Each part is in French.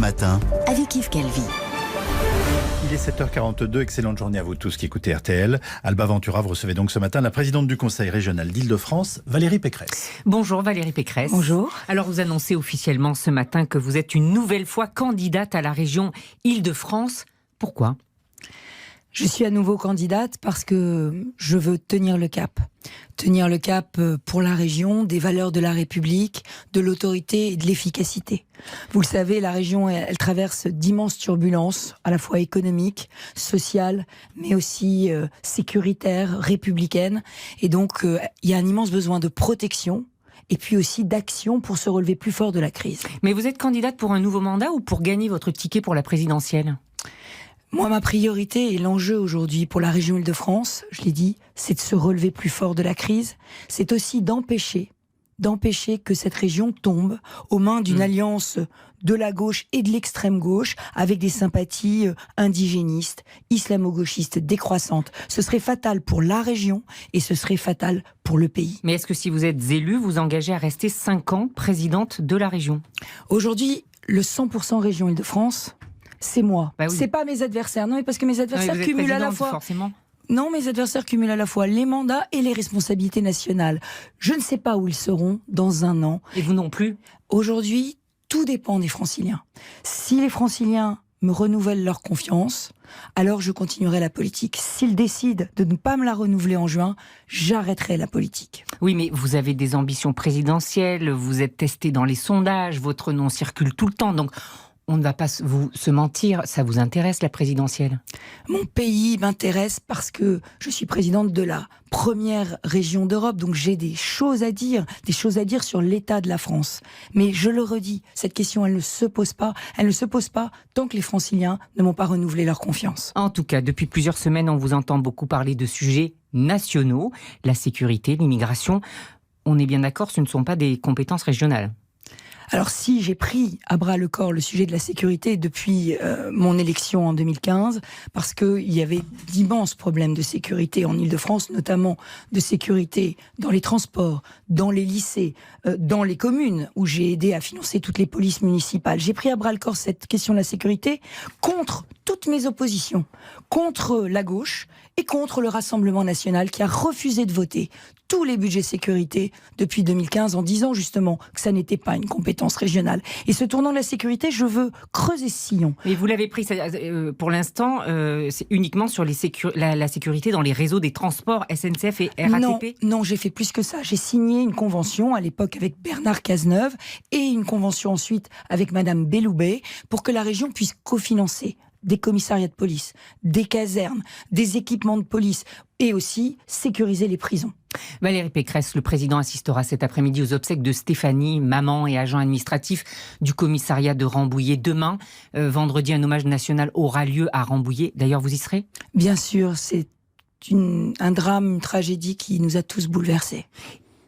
matin avec Yves Calvi. Il est 7h42, excellente journée à vous tous qui écoutez RTL. Alba Ventura, vous recevez donc ce matin la présidente du Conseil régional d'Île-de-France, Valérie Pécresse. Bonjour Valérie Pécresse. Bonjour. Alors vous annoncez officiellement ce matin que vous êtes une nouvelle fois candidate à la région Île-de-France. Pourquoi ? Je suis à nouveau candidate parce que je veux tenir le cap. Tenir le cap pour la région, des valeurs de la République, de l'autorité et de l'efficacité. Vous le savez, la région, elle traverse d'immenses turbulences, à la fois économiques, sociales, mais aussi sécuritaires, républicaines. Et donc, il y a un immense besoin de protection et puis aussi d'action pour se relever plus fort de la crise. Mais vous êtes candidate pour un nouveau mandat ou pour gagner votre ticket pour la présidentielle ? Moi, ma priorité et l'enjeu aujourd'hui pour la région Île-de-France, je l'ai dit, c'est de se relever plus fort de la crise. C'est aussi d'empêcher que cette région tombe aux mains d'une alliance de la gauche et de l'extrême gauche avec des sympathies indigénistes, islamo-gauchistes décroissantes. Ce serait fatal pour la région et ce serait fatal pour le pays. Mais est-ce que si vous êtes élue, vous engagez à rester 5 ans présidente de la région ? Aujourd'hui, le 100% région Île-de-France, c'est moi. Bah oui. C'est pas mes adversaires. Non, mais parce que mes adversaires vous êtes cumulent à la présidente, fois. Forcément. Non, mes adversaires cumulent à la fois les mandats et les responsabilités nationales. Je ne sais pas où ils seront dans un an. Et vous non plus ? Aujourd'hui, tout dépend des Franciliens. Si les Franciliens me renouvellent leur confiance, alors je continuerai la politique. S'ils décident de ne pas me la renouveler en juin, j'arrêterai la politique. Oui, mais vous avez des ambitions présidentielles, vous êtes testé dans les sondages, votre nom circule tout le temps, donc on ne va pas vous se mentir, ça vous intéresse la présidentielle ? Mon pays m'intéresse parce que je suis présidente de la première région d'Europe, donc j'ai des choses à dire sur l'état de la France. Mais je le redis, cette question, elle ne se pose pas tant que les Franciliens ne m'ont pas renouvelé leur confiance. En tout cas, depuis plusieurs semaines, on vous entend beaucoup parler de sujets nationaux, la sécurité, l'immigration. On est bien d'accord, ce ne sont pas des compétences régionales. Alors si j'ai pris à bras le corps le sujet de la sécurité depuis mon élection en 2015, parce qu'il y avait d'immenses problèmes de sécurité en Île-de-France, notamment de sécurité dans les transports, dans les lycées, dans les communes où j'ai aidé à financer toutes les polices municipales. J'ai pris à bras le corps cette question de la sécurité contre toutes mes oppositions, contre la gauche et contre le Rassemblement national qui a refusé de voter tous les budgets sécurité depuis 2015 en disant justement que ça n'était pas une compétence régionale. Et ce tournant de la sécurité, je veux creuser ce sillon. Mais vous l'avez pris pour l'instant, c'est uniquement sur la sécurité dans les réseaux des transports SNCF et RATP ? Non, j'ai fait plus que ça. J'ai signé une convention à l'époque avec Bernard Cazeneuve et une convention ensuite avec Madame Belloubet pour que la région puisse cofinancer des commissariats de police, des casernes, des équipements de police et aussi sécuriser les prisons. Valérie Pécresse, le président assistera cet après-midi aux obsèques de Stéphanie, maman et agent administratif du commissariat de Rambouillet. Demain, vendredi, un hommage national aura lieu à Rambouillet. D'ailleurs, vous y serez ? Bien sûr, c'est un drame, une tragédie qui nous a tous bouleversés.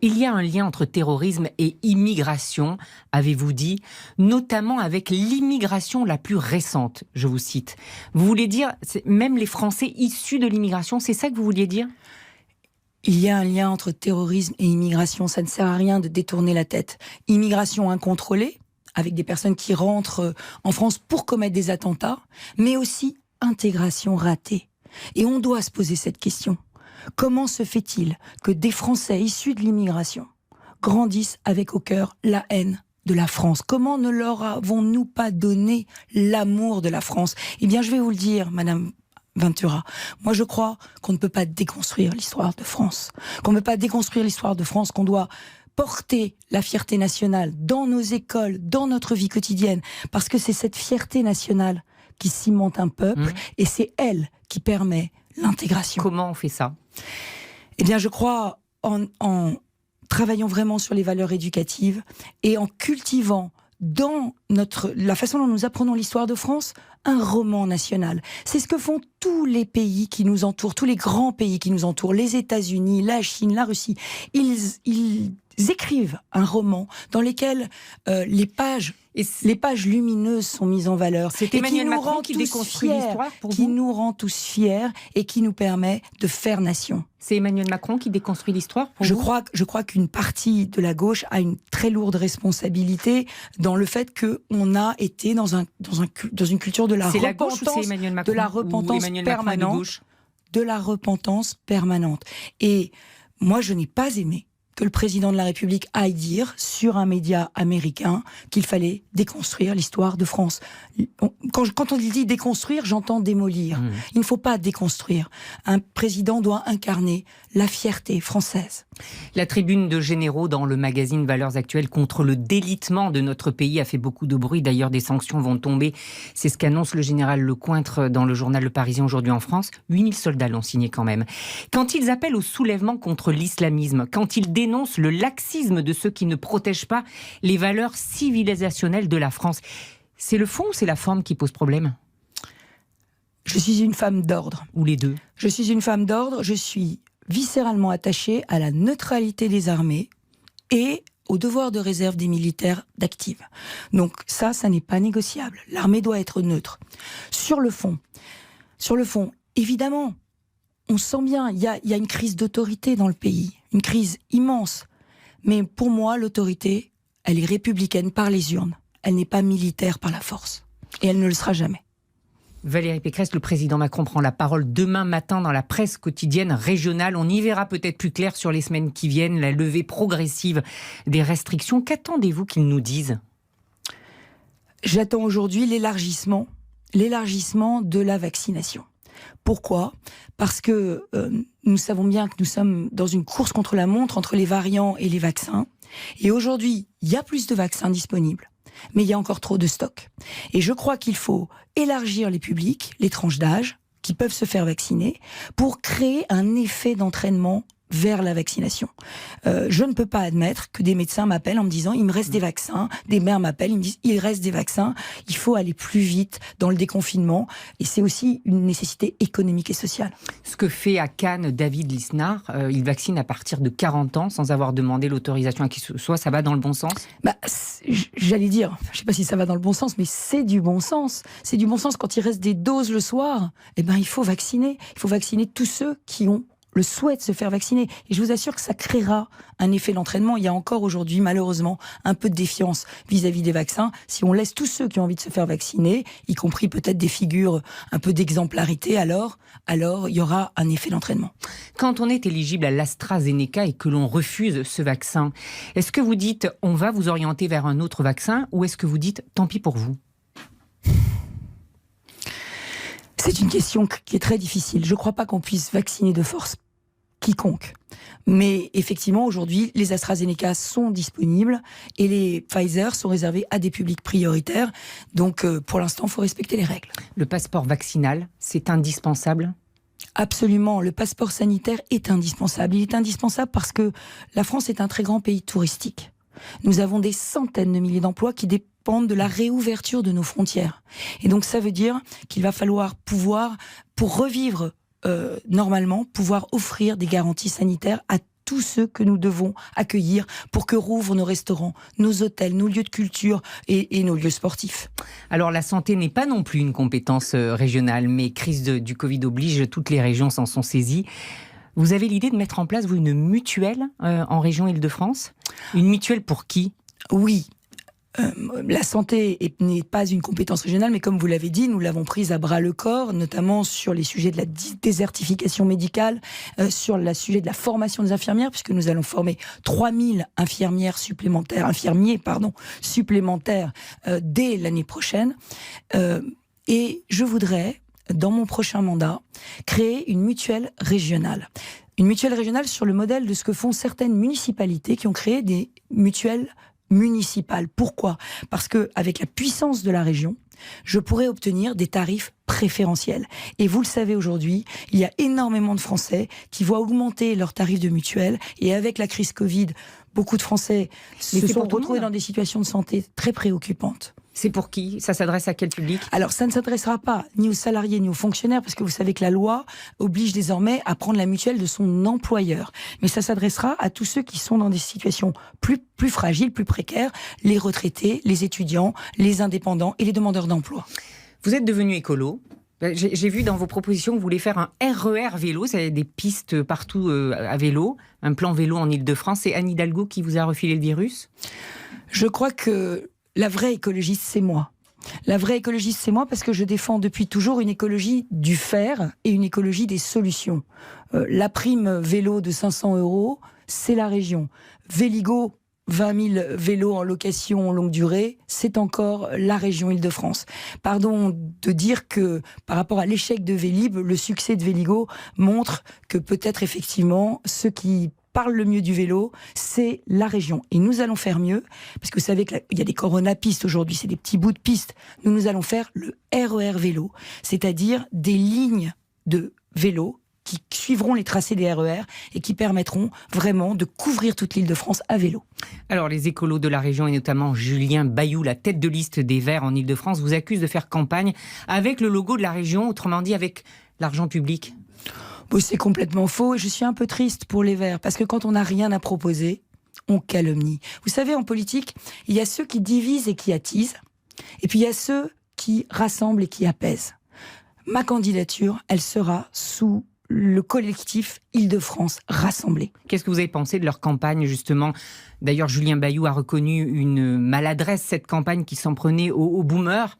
Il y a un lien entre terrorisme et immigration, avez-vous dit, notamment avec l'immigration la plus récente, je vous cite. Vous voulez dire, même les Français issus de l'immigration, c'est ça que vous vouliez dire ? Il y a un lien entre terrorisme et immigration, ça ne sert à rien de détourner la tête. Immigration incontrôlée, avec des personnes qui rentrent en France pour commettre des attentats, mais aussi intégration ratée. Et on doit se poser cette question. Comment se fait-il que des Français issus de l'immigration grandissent avec au cœur la haine de la France ? Comment ne leur avons-nous pas donné l'amour de la France ? Eh bien, je vais vous le dire, Madame Ventura. Moi, je crois qu'on ne peut pas déconstruire l'histoire de France. Qu'on ne peut pas déconstruire l'histoire de France, qu'on doit porter la fierté nationale dans nos écoles, dans notre vie quotidienne. Parce que c'est cette fierté nationale qui cimente un peuple et c'est elle qui permet l'intégration. Comment on fait ça ? Eh bien, je crois en travaillant vraiment sur les valeurs éducatives et en cultivant dans la façon dont nous apprenons l'histoire de France, un roman national. C'est ce que font tous les pays qui nous entourent, tous les grands pays qui nous entourent, les États-Unis, la Chine, la Russie. Ils écrivent un roman dans lequel les pages lumineuses sont mises en valeur. C'est Emmanuel Macron qui déconstruit l'histoire pour vous ? Qui nous rend tous fiers et qui nous permet de faire nation. C'est Emmanuel Macron qui déconstruit l'histoire pour vous ? Je crois qu'une partie de la gauche a une très lourde responsabilité dans le fait qu'on a été dans une culture de la repentance. C'est la repentance, gauche ou c'est Emmanuel Macron ? de la repentance permanente, de la repentance permanente. Et moi, je n'ai pas aimé que le président de la République aille dire sur un média américain qu'il fallait déconstruire l'histoire de France. Quand on dit déconstruire, j'entends démolir. Il ne faut pas déconstruire. Un président doit incarner la fierté française. La tribune de généraux dans le magazine Valeurs Actuelles contre le délitement de notre pays a fait beaucoup de bruit. D'ailleurs, des sanctions vont tomber. C'est ce qu'annonce le général Lecointre dans le journal Le Parisien aujourd'hui en France. 8000 soldats l'ont signé quand même. Quand ils appellent au soulèvement contre l'islamisme, quand ils dénoncent le laxisme de ceux qui ne protègent pas les valeurs civilisationnelles de la France, c'est le fond ou c'est la forme qui pose problème ? Je suis une femme d'ordre. Ou les deux ? Je suis une femme d'ordre, je suis viscéralement attachée à la neutralité des armées et au devoir de réserve des militaires d'active. Donc ça n'est pas négociable. L'armée doit être neutre. Sur le fond, évidemment, on sent bien, il y a une crise d'autorité dans le pays, une crise immense. Mais pour moi, l'autorité, elle est républicaine par les urnes. Elle n'est pas militaire par la force. Et elle ne le sera jamais. Valérie Pécresse, le président Macron prend la parole demain matin dans la presse quotidienne régionale. On y verra peut-être plus clair sur les semaines qui viennent, la levée progressive des restrictions. Qu'attendez-vous qu'il nous dise ? J'attends aujourd'hui l'élargissement de la vaccination. Pourquoi ? Parce que nous savons bien que nous sommes dans une course contre la montre entre les variants et les vaccins. Et aujourd'hui, il y a plus de vaccins disponibles, mais il y a encore trop de stocks. Et je crois qu'il faut élargir les publics, les tranches d'âge qui peuvent se faire vacciner pour créer un effet d'entraînement vers la vaccination. Je ne peux pas admettre que des médecins m'appellent en me disant « il me reste des vaccins », des mères m'appellent, ils me disent « il reste des vaccins », il faut aller plus vite dans le déconfinement, et c'est aussi une nécessité économique et sociale. Ce que fait à Cannes David Lisnard, il vaccine à partir de 40 ans sans avoir demandé l'autorisation à qui que ce soit, ça va dans le bon sens ? J'allais dire, je ne sais pas si ça va dans le bon sens, mais c'est du bon sens. C'est du bon sens quand il reste des doses le soir, il faut vacciner. Il faut vacciner tous ceux qui ont le souhait de se faire vacciner. Et je vous assure que ça créera un effet d'entraînement. Il y a encore aujourd'hui, malheureusement, un peu de défiance vis-à-vis des vaccins. Si on laisse tous ceux qui ont envie de se faire vacciner, y compris peut-être des figures un peu d'exemplarité, alors il y aura un effet d'entraînement. Quand on est éligible à l'AstraZeneca et que l'on refuse ce vaccin, est-ce que vous dites on va vous orienter vers un autre vaccin ou est-ce que vous dites tant pis pour vous ? C'est une question qui est très difficile. Je ne crois pas qu'on puisse vacciner de force quiconque. Mais effectivement, aujourd'hui, les AstraZeneca sont disponibles et les Pfizer sont réservés à des publics prioritaires. Donc, pour l'instant, il faut respecter les règles. Le passeport vaccinal, c'est indispensable ? Absolument. Le passeport sanitaire est indispensable. Il est indispensable parce que la France est un très grand pays touristique. Nous avons des centaines de milliers d'emplois qui dépendent de la réouverture de nos frontières. Et donc, ça veut dire qu'il va falloir pouvoir, pour revivre normalement, pouvoir offrir des garanties sanitaires à tous ceux que nous devons accueillir pour que rouvrent nos restaurants, nos hôtels, nos lieux de culture et nos lieux sportifs. Alors la santé n'est pas non plus une compétence régionale, mais crise du Covid oblige, toutes les régions s'en sont saisies. Vous avez l'idée de mettre en place, vous, une mutuelle en région Île-de-France ? Une mutuelle pour qui ? Oui. La santé n'est pas une compétence régionale, mais comme vous l'avez dit, nous l'avons prise à bras-le-corps, notamment sur les sujets de la désertification médicale, sur le sujet de la formation des infirmières, puisque nous allons former 3000 infirmiers supplémentaires dès l'année prochaine. Et je voudrais, dans mon prochain mandat, créer une mutuelle régionale. Une mutuelle régionale sur le modèle de ce que font certaines municipalités qui ont créé des mutuelles municipale. Pourquoi ? Parce que avec la puissance de la région, je pourrais obtenir des tarifs préférentiels. Et vous le savez aujourd'hui, il y a énormément de Français qui voient augmenter leurs tarifs de mutuelle. Et avec la crise Covid, beaucoup de Français se sont retrouvés dans des situations de santé très préoccupantes. C'est pour qui? Ça s'adresse à quel public? Alors, ça ne s'adressera pas ni aux salariés ni aux fonctionnaires, parce que vous savez que la loi oblige désormais à prendre la mutuelle de son employeur. Mais ça s'adressera à tous ceux qui sont dans des situations plus fragiles, plus précaires, les retraités, les étudiants, les indépendants et les demandeurs d'emploi. Vous êtes devenu écolo. J'ai vu dans vos propositions que vous voulez faire un RER vélo, c'est des pistes partout à vélo, un plan vélo en Ile-de-France. C'est Anne Hidalgo qui vous a refilé le virus? Je crois que la vraie écologiste, c'est moi. La vraie écologiste, c'est moi parce que je défends depuis toujours une écologie du faire et une écologie des solutions. La prime vélo de 500 €, c'est la région. Véligo, 20 000 vélos en location longue durée, c'est encore la région Île-de-France. Pardon de dire que par rapport à l'échec de Vélib, le succès de Véligo montre que peut-être effectivement ceux qui parle le mieux du vélo, c'est la région. Et nous allons faire mieux, parce que vous savez qu'il y a des coronapistes aujourd'hui, c'est des petits bouts de pistes. Nous allons faire le RER vélo, c'est-à-dire des lignes de vélo qui suivront les tracés des RER et qui permettront vraiment de couvrir toute l'Île-de-France à vélo. Alors, les écolos de la région, et notamment Julien Bayou, la tête de liste des Verts en Île-de-France, vous accusent de faire campagne avec le logo de la région, autrement dit avec l'argent public. Bon, c'est complètement faux et je suis un peu triste pour les Verts parce que quand on n'a rien à proposer, on calomnie. Vous savez, en politique, il y a ceux qui divisent et qui attisent et puis il y a ceux qui rassemblent et qui apaisent. Ma candidature, elle sera sous le collectif Île-de-France rassemblé. Qu'est-ce que vous avez pensé de leur campagne, justement? D'ailleurs, Julien Bayou a reconnu une maladresse, cette campagne qui s'en prenait aux boomers,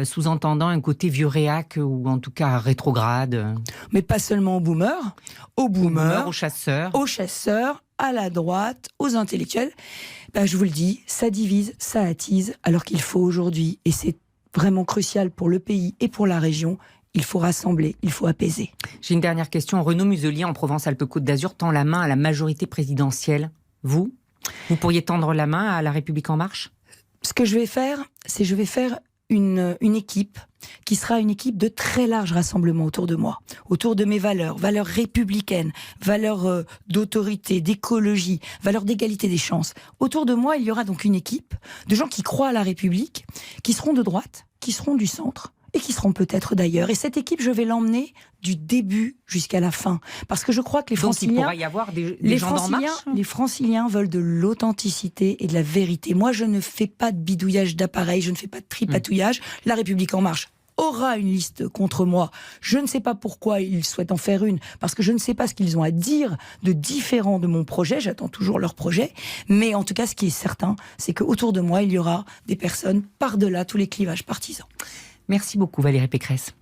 sous-entendant un côté vieux réac ou en tout cas rétrograde. Mais pas seulement aux boomers, aux chasseurs, à la droite, aux intellectuels. Je vous le dis, ça divise, ça attise, alors qu'il faut aujourd'hui, et c'est vraiment crucial pour le pays et pour la région, il faut rassembler, il faut apaiser. J'ai une dernière question. Renaud Muselier, en Provence-Alpes-Côte d'Azur, tend la main à la majorité présidentielle. Vous pourriez tendre la main à La République En Marche? Ce que je vais faire, c'est je vais faire une équipe qui sera une équipe de très large rassemblement autour de moi, autour de mes valeurs républicaines, valeurs d'autorité, d'écologie, valeurs d'égalité des chances. Autour de moi, il y aura donc une équipe de gens qui croient à la République, qui seront de droite, qui seront du centre, et qui seront peut-être d'ailleurs. Et cette équipe, je vais l'emmener du début jusqu'à la fin. Parce que je crois que les Franciliens... Donc il pourra y avoir des gens d'En Marche. Les Franciliens veulent de l'authenticité et de la vérité. Moi, je ne fais pas de bidouillage d'appareil, je ne fais pas de tripatouillage. La République En Marche aura une liste contre moi. Je ne sais pas pourquoi ils souhaitent en faire une, parce que je ne sais pas ce qu'ils ont à dire de différent de mon projet. J'attends toujours leur projet. Mais en tout cas, ce qui est certain, c'est qu'autour de moi, il y aura des personnes par-delà tous les clivages partisans. Merci beaucoup Valérie Pécresse.